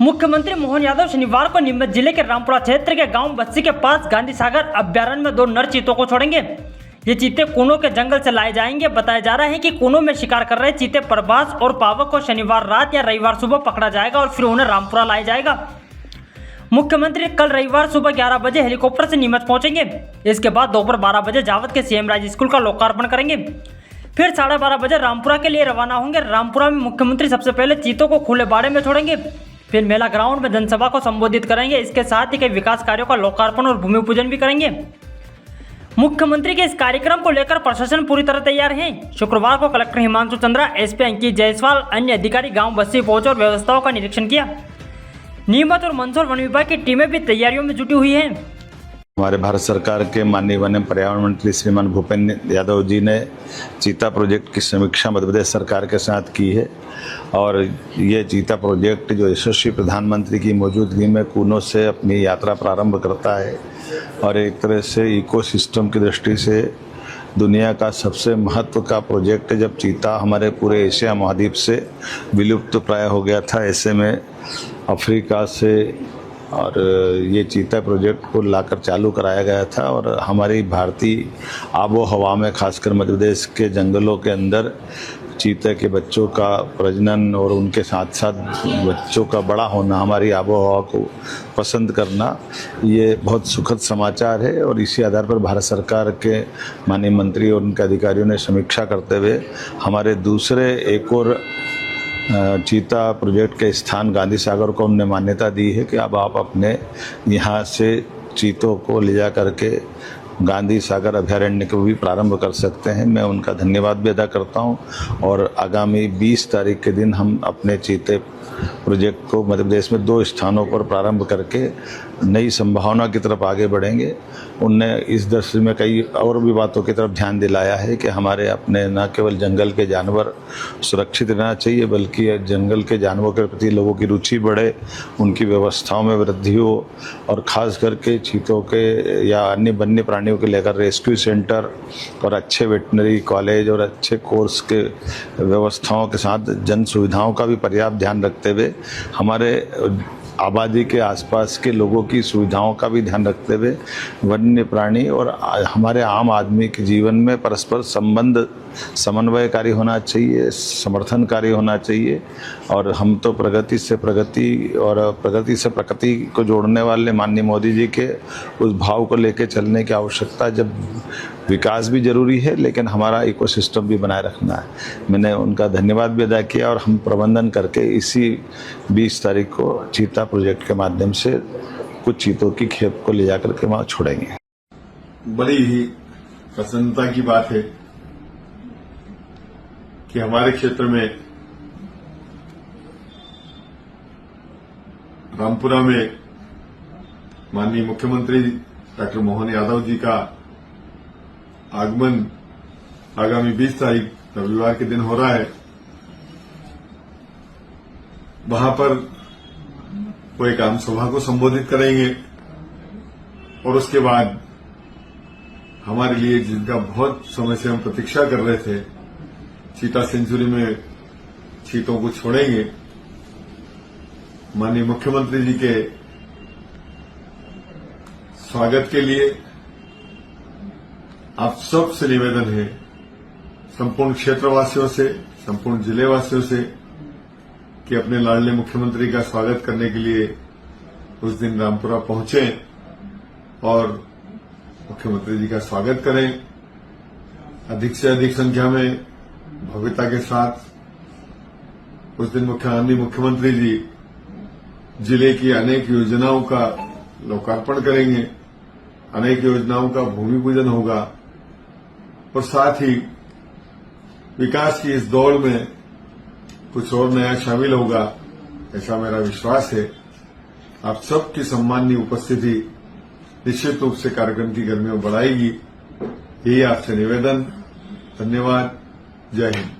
मुख्यमंत्री मोहन यादव शनिवार को नीमच जिले के रामपुरा क्षेत्र के गांव बस्सी के पास गांधी सागर अभ्यारण्य में 2 नर चीतों को छोड़ेंगे। ये चीते कूनो के जंगल से लाए जाएंगे। बताया जा रहा है कि कूनो में शिकार कर रहे चीते प्रभास और पावक को शनिवार रात या रविवार सुबह पकड़ा जाएगा और फिर उन्हें रामपुरा लाया जाएगा। मुख्यमंत्री कल रविवार सुबह 11 बजे हेलीकॉप्टर से नीमच पहुंचेंगे। इसके बाद दोपहर 12 बजे जावद के सीएम राज स्कूल का लोकार्पण करेंगे। फिर 12:30 बजे रामपुरा के लिए रवाना होंगे। रामपुरा में मुख्यमंत्री सबसे पहले चीतों को खुले बाड़े में छोड़ेंगे, फिर मेला ग्राउंड में जनसभा को संबोधित करेंगे। इसके साथ ही कई विकास कार्यों का लोकार्पण और भूमि पूजन भी करेंगे। मुख्यमंत्री के इस कार्यक्रम को लेकर प्रशासन पूरी तरह तैयार है। शुक्रवार को कलेक्टर हिमांशु चंद्रा, एसपी अंकित जायसवाल, अन्य अधिकारी गांव बस्सी पहुंचे और व्यवस्थाओं का निरीक्षण किया। नीमच और मंदसौर वन विभाग की टीमें भी तैयारियों में जुटी हुई हैं। हमारे भारत सरकार के माननीय वन एवं पर्यावरण मंत्री श्रीमान भूपेंद्र यादव जी ने चीता प्रोजेक्ट की समीक्षा मध्य प्रदेश सरकार के साथ की है और ये चीता प्रोजेक्ट जो यशस्वी प्रधानमंत्री की मौजूदगी में कूनो से अपनी यात्रा प्रारंभ करता है और एक तरह से इकोसिस्टम की दृष्टि से दुनिया का सबसे महत्व का प्रोजेक्ट है। जब चीता हमारे पूरे एशिया महाद्वीप से विलुप्त प्राय हो गया था, ऐसे में अफ्रीका से और ये चीता प्रोजेक्ट को लाकर चालू कराया गया था और हमारी भारतीय आबो हवा में खासकर मध्य प्रदेश के जंगलों के अंदर चीते के बच्चों का प्रजनन और उनके साथ साथ बच्चों का बड़ा होना, हमारी आबो हवा को पसंद करना, ये बहुत सुखद समाचार है। और इसी आधार पर भारत सरकार के माननीय मंत्री और उनके अधिकारियों ने समीक्षा करते हुए हमारे दूसरे एक और चीता प्रोजेक्ट के स्थान गांधी सागर को उन्होंने मान्यता दी है कि अब आप अपने यहाँ से चीतों को ले जा करके गांधी सागर अभ्यारण्य को भी प्रारंभ कर सकते हैं। मैं उनका धन्यवाद भी अदा करता हूँ और आगामी 20 तारीख के दिन हम अपने चीते प्रोजेक्ट को मध्य प्रदेश में 2 स्थानों पर प्रारंभ करके नई संभावना की तरफ आगे बढ़ेंगे। उनने इस दृष्टि में कई और भी बातों की तरफ ध्यान दिलाया है कि हमारे अपने न केवल जंगल के जानवर सुरक्षित रहना चाहिए बल्कि जंगल के जानवरों के प्रति लोगों की रुचि बढ़े, उनकी व्यवस्थाओं में वृद्धि हो और ख़ास करके चीतों के या अन्य वन्य प्राणियों के लेकर रेस्क्यू सेंटर और अच्छे वेटनरी कॉलेज और अच्छे कोर्स के व्यवस्थाओं के साथ जन सुविधाओं का भी पर्याप्त ध्यान रखते हुए हमारे आबादी के आसपास के लोगों की सुविधाओं का भी ध्यान रखते हुए वन्य प्राणी और हमारे आम आदमी के जीवन में परस्पर संबंध समन्वयकारी होना चाहिए, समर्थनकारी होना चाहिए। और हम तो प्रगति से प्रगति और प्रगति से प्रकृति को जोड़ने वाले माननीय मोदी जी के उस भाव को लेकर चलने की आवश्यकता, जब विकास भी जरूरी है लेकिन हमारा इकोसिस्टम भी बनाए रखना है। मैंने उनका धन्यवाद भी अदा किया और हम प्रबंधन करके इसी 20 तारीख को चीता प्रोजेक्ट के माध्यम से कुछ चीतों की खेप को ले जाकर के वहाँ छोड़ेंगे। बड़ी ही प्रसन्नता की बात है कि हमारे क्षेत्र में रामपुरा में माननीय मुख्यमंत्री डॉक्टर मोहन यादव जी का आगमन आगामी 20 तारीख रविवार के दिन हो रहा है। वहां पर वो एक आम सभा को संबोधित करेंगे और उसके बाद हमारे लिए जिनका बहुत समय से हम प्रतीक्षा कर रहे थे, चीता सेंचुरी में चीतों को छोड़ेंगे। माननीय मुख्यमंत्री जी के स्वागत के लिए आप सबसे निवेदन है, संपूर्ण क्षेत्रवासियों से, संपूर्ण जिलेवासियों से, कि अपने लाडले मुख्यमंत्री का स्वागत करने के लिए उस दिन रामपुरा पहुंचें और मुख्यमंत्री जी का स्वागत करें। अधिक से अधिक संख्या में भव्यता के साथ उस दिन माननीय मुख्यमंत्री जी जिले की अनेक योजनाओं का लोकार्पण करेंगे, अनेक योजनाओं का भूमि पूजन होगा और साथ ही विकास की इस दौड़ में कुछ और नया शामिल होगा, ऐसा मेरा विश्वास है। आप सबकी सम्माननीय उपस्थिति निश्चित रूप से कार्यक्रम की गर्मी में बढ़ाएगी। यही आपसे निवेदन। धन्यवाद। जय हिंद।